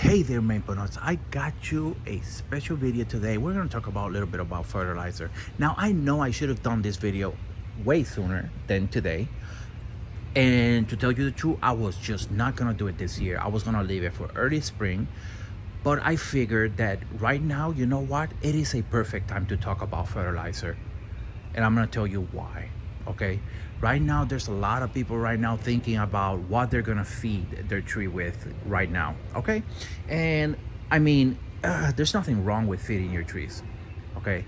Hey there, Maple Nuts. I got you a special video today. We're going to talk about a little bit about fertilizer. Now, I know I should have done this video way sooner than today. And to tell you the truth, I was just not going to do it this year. I was going to leave it for early spring. But I figured that right now, you know what? It is a perfect time to talk about fertilizer. And I'm going to tell you why. Okay? Right now, there's a lot of people right now thinking about what they're gonna feed their tree with right now, okay? And I mean, there's nothing wrong with feeding your trees, okay?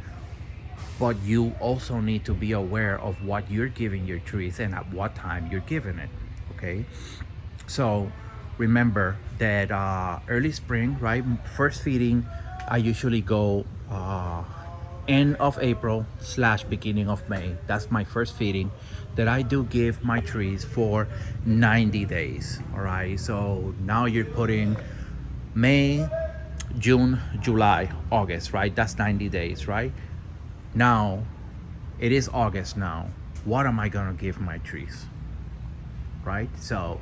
But you also need to be aware of what you're giving your trees and at what time you're giving it, okay? So remember that early spring, right? First feeding, I usually go end of April / beginning of May. That's my first feeding that I do give my trees for 90 days. All right, so now you're putting May, June, July, August, right? That's 90 days, right? Now it is August now. What am I gonna give my trees? Right? So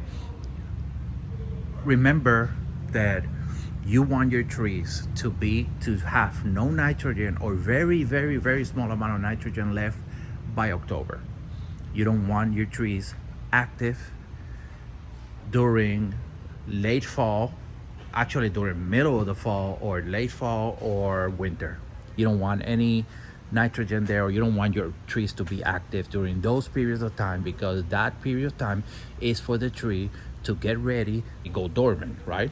remember that you want your trees to have no nitrogen or very small amount of nitrogen left by October. You don't want your trees active during late fall, actually during middle of the fall or late fall or winter. You don't want any nitrogen there, or you don't want your trees to be active during those periods of time, because that period of time is for the tree to get ready to go dormant, right?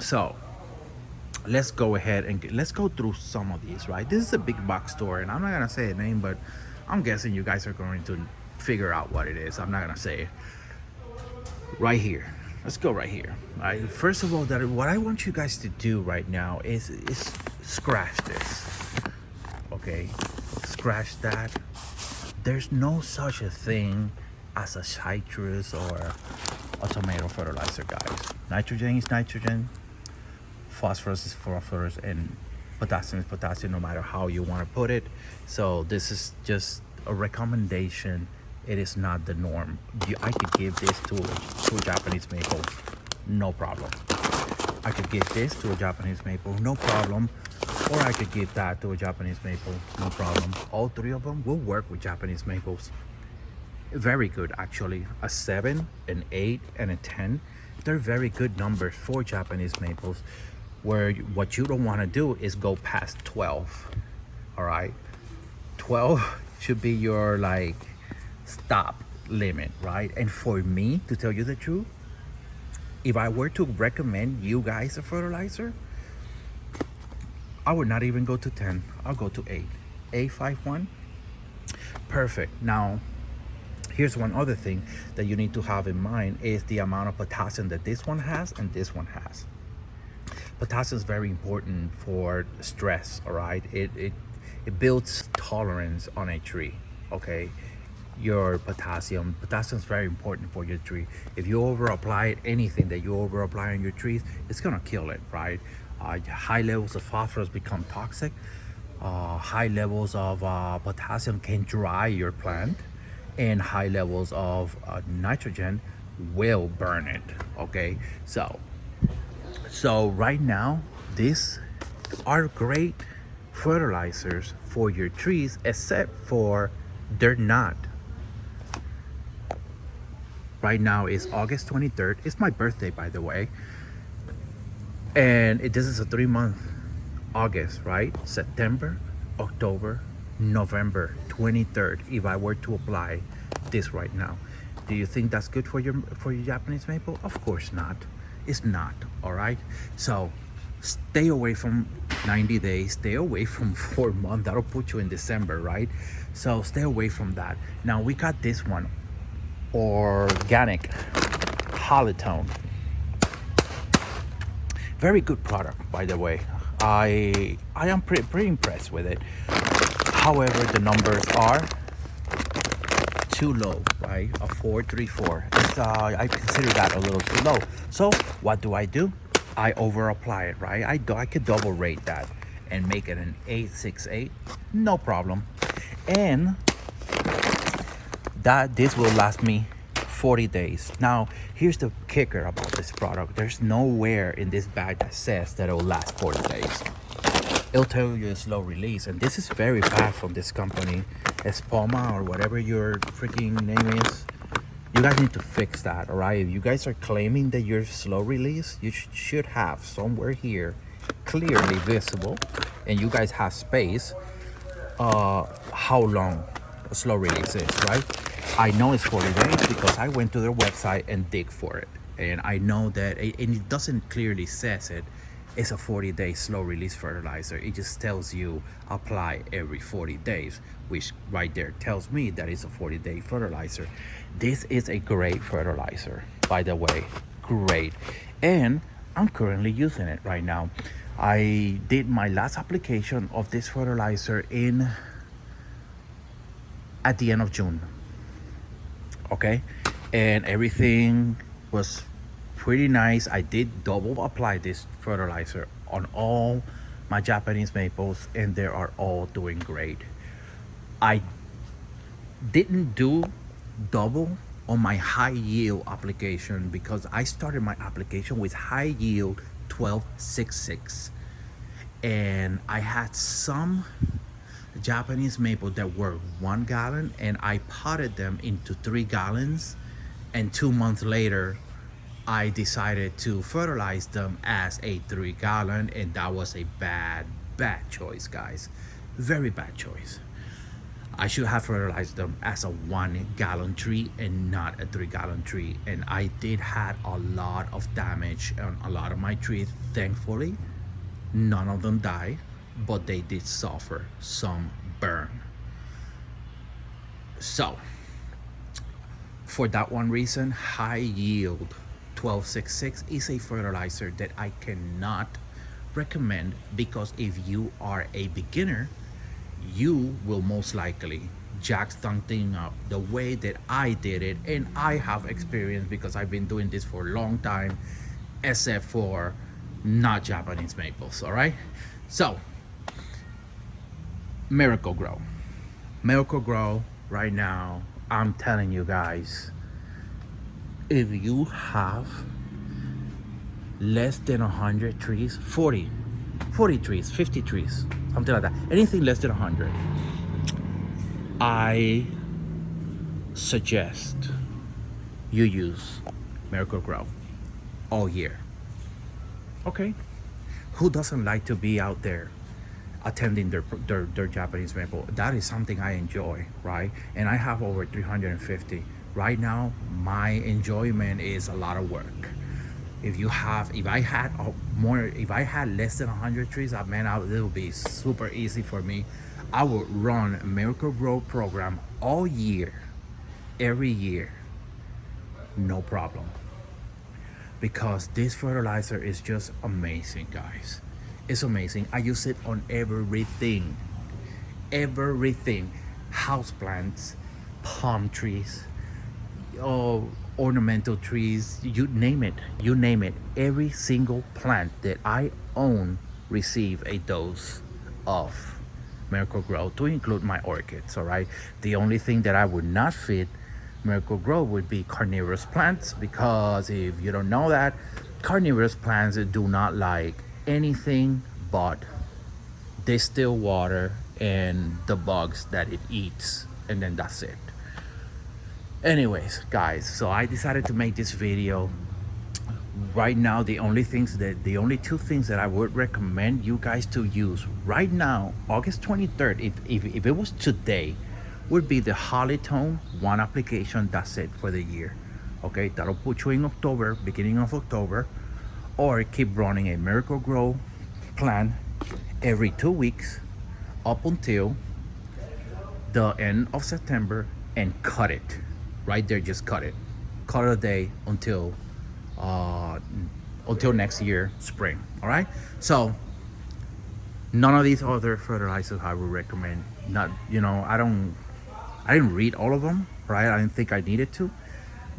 So let's go ahead and let's go through some of these, right? This is a big box store, and I'm not gonna say a name, but I'm guessing you guys are going to figure out what it is. I'm not gonna say it. Right here, let's go right here. Right, first of all, what I want you guys to do right now is scratch this, okay? Scratch that. There's no such a thing as a citrus or a tomato fertilizer, guys. Nitrogen is nitrogen, phosphorus is phosphorus, and potassium is potassium, no matter how you want to put it. So this is just a recommendation. It is not the norm. I could give this to a Japanese maple, no problem. I could give this to a Japanese maple, no problem. Or I could give that to a Japanese maple, no problem. All three of them will work with Japanese maples. Very good, actually. A 7, an 8, and a 10. They're very good numbers for Japanese maples, where what you don't want to do is go past 12. All right, 12 should be your like stop limit, right? And for me, to tell you the truth, if I were to recommend you guys a fertilizer, I would not even go to 10. I'll go to 8. A51, perfect. Now here's one other thing that you need to have in mind is the amount of potassium that this one has and this one has. Potassium is very important for stress, all right? It builds tolerance on a tree, okay? Your potassium is very important for your tree. If you over apply it, anything that you over apply on your trees, it's gonna kill it, right? High levels of phosphorus become toxic. High levels of potassium can dry your plant, and high levels of nitrogen will burn it, okay? So right now, these are great fertilizers for your trees, except for they're not. Right now is August 23rd. It's my birthday, by the way. And this is a 3-month August, right? September, October, November 23rd. If I were to apply this right now, do you think that's good for your Japanese maple? Of course not. It's not. All right, so stay away from 90 days, stay away from 4 months. That'll put you in December, right? So stay away from that. Now we got this one, organic halotone. Very good product, by the way. I am pretty impressed with it. However, the numbers are too low, right? A 434. I consider that a little too low. So what do? I over apply it, right? I could double rate that and make it an 868, no problem. And this will last me 40 days. Now, here's the kicker about this product. There's nowhere in this bag that says that it'll last 40 days. It'll tell you a slow release, and this is very bad from this company. It's Poma or whatever your freaking name is. You guys need to fix that, all right? If you guys are claiming that you're slow release, you should have somewhere here clearly visible, and you guys have space, how long a slow release is, right? I know it's 40 days because I went to their website and dig for it, and I know that and it doesn't clearly says it. It's a 40-day slow release fertilizer. It just tells you apply every 40 days, which right there tells me that it's a 40-day fertilizer. This is a great fertilizer, by the way, great. And I'm currently using it right now. I did my last application of this fertilizer at the end of June. Okay, and everything was pretty nice. I did double apply this fertilizer on all my Japanese maples, and they are all doing great. I didn't do double on my high yield application because I started my application with high yield 1266, and I had some Japanese maple that were 1 gallon, and I potted them into 3 gallons, and 2 months later I decided to fertilize them as a 3 gallon, and that was a bad choice, guys. Very bad choice. I should have fertilized them as a 1 gallon tree and not a 3 gallon tree, and I did had a lot of damage on a lot of my trees. Thankfully, none of them died, but they did suffer some burn. So for that one reason, high yield 1266 is a fertilizer that I cannot recommend, because if you are a beginner, you will most likely jack something up the way that I did it, and I have experience because I've been doing this for a long time, except for not Japanese maples. All right, so Miracle Grow right now, I'm telling you guys, if you have less than 100 trees, 40 trees, 50 trees, something like that, anything less than 100, I suggest you use Miracle Grow all year. Okay, who doesn't like to be out there attending their Japanese maple? That is something I enjoy, right? And I have over 350 right now. My enjoyment is a lot of work. If I had less than 100 trees, man, it would be super easy for me. I would run a Miracle Grow program all year, every year, no problem. Because this fertilizer is just amazing, guys. It's amazing. I use it on everything. Houseplants, palm trees, ornamental trees, you name it. Every single plant that I own receive a dose of Miracle Grow, to include my orchids. All right, the only thing that I would not fit Miracle Grow would be carnivorous plants, because if you don't know that, carnivorous plants do not like anything but distilled water and the bugs that it eats, and then that's it. Anyways, guys, so I decided to make this video. Right now, the only two things that I would recommend you guys to use right now, August 23rd, if it was today, would be the Hollytone one application. That's it for the year. Okay, that'll put you in October, beginning of October, or keep running a Miracle Grow plan every 2 weeks up until the end of September, and cut it right there. Just cut it a day until next year spring. All right, so none of these other fertilizers I would recommend. Not, I didn't read all of them, right? I didn't think I needed to,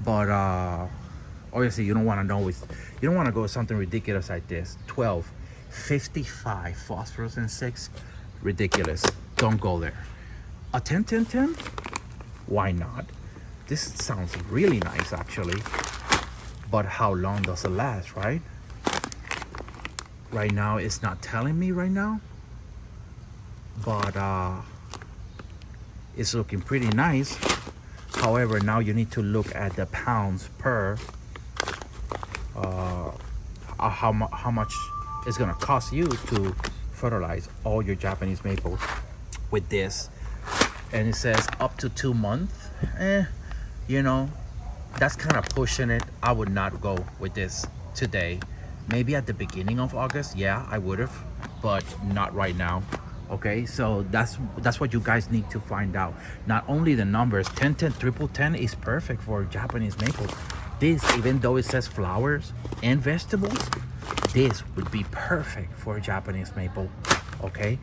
but obviously you don't want to go with something ridiculous like this. 12, 55 phosphorus and 6, ridiculous. Don't go there. A 10, 10, 10, why not? this sounds really nice actually. But how long does it last, right? Right now it's not telling me right now, but it's looking pretty nice. However, now you need to look at the pounds per how much it's gonna cost you to fertilize all your Japanese maples with this. And it says up to 2 months. You know, that's kind of pushing it. I would not go with this today. Maybe at the beginning of August, yeah, I would have, but not right now. Okay, so that's what you guys need to find out. Not only the numbers, 10, 10, triple 10 is perfect for Japanese maples. This, even though it says flowers and vegetables, this would be perfect for a Japanese maple. Okay,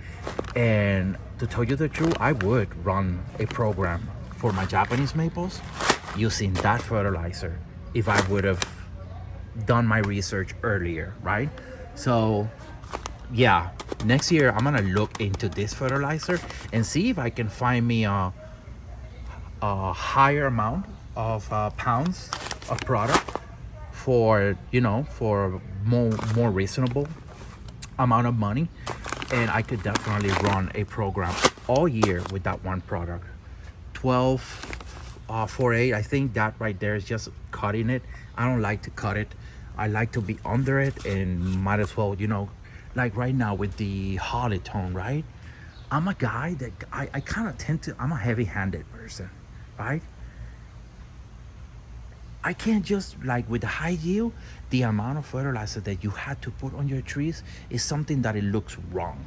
and to tell you the truth, I would run a program for my Japanese maples using that fertilizer if I would have done my research earlier, right? So yeah, next year I'm gonna look into this fertilizer and see if I can find me a higher amount of pounds of product for, you know, for more reasonable amount of money. And I could definitely run a program all year with that one product. 12-4-8, I think that right there is just cutting it. I don't like to cut it. I like to be under it, and might as well, you know, like right now with the holly tone, right? I'm a guy that I kind of tend to, I'm a heavy-handed person, right? I can't just, like with the high yield, the amount of fertilizer that you had to put on your trees is something that it looks wrong.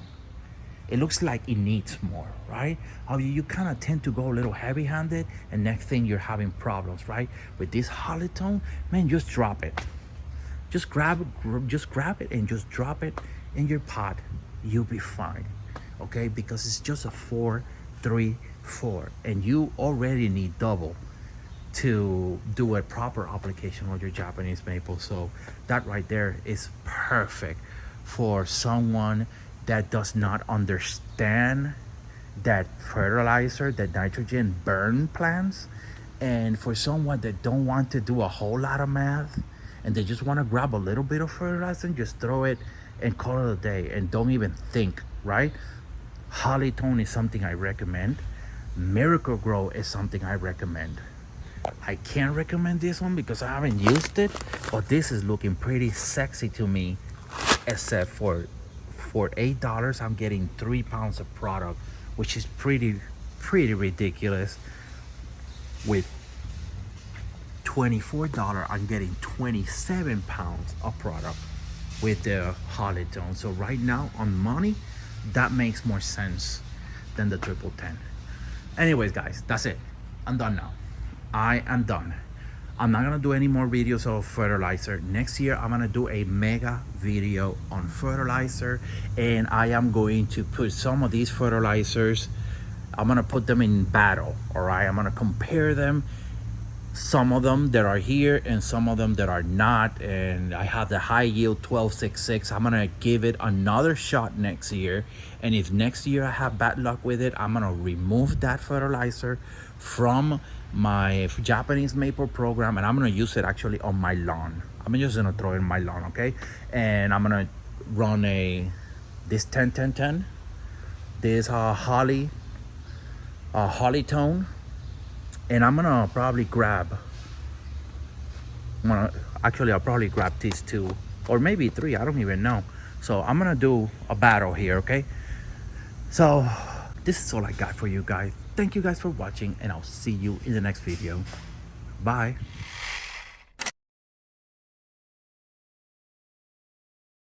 It looks like it needs more, right? How you kind of tend to go a little heavy-handed, and next thing you're having problems, right? With this holly tone, man, just drop it. Just grab it and just drop it in your pot. You'll be fine, okay? Because it's just a 4-3-4, and you already need double to do a proper application on your Japanese maple. So that right there is perfect for someone that does not understand that fertilizer, that nitrogen burn plants, and for someone that don't want to do a whole lot of math and they just want to grab a little bit of fertilizer and just throw it and call it a day and don't even think, right? Holly tone is something I recommend. Miracle Grow is something I recommend. I can't recommend this one because I haven't used it, but this is looking pretty sexy to me. Except for $8, I'm getting 3 pounds of product, which is pretty ridiculous. With $24, I'm getting 27 pounds of product with the holly tone. So right now on money, that makes more sense than the triple 10. Anyways, guys, that's it. I'm done now. I am done. I'm not gonna do any more videos of fertilizer. Next year, I'm gonna do a mega video on fertilizer, and I am going to put some of these fertilizers, I'm gonna put them in battle, all right? I'm gonna compare them, some of them that are here and some of them that are not. And I have the high yield 1266. I'm gonna give it another shot next year, and if next year I have bad luck with it, I'm gonna remove that fertilizer from my Japanese maple program, and I'm gonna use it actually on my lawn. I'm just gonna throw it in my lawn, okay? And I'm gonna run this 10-10-10, this holly tone, and I'm gonna probably grab, I'll probably grab these 2 or maybe 3, I don't even know. So I'm gonna do a battle here, okay? So this is all I got for you guys. Thank you guys for watching, and I'll see you in the next video. Bye.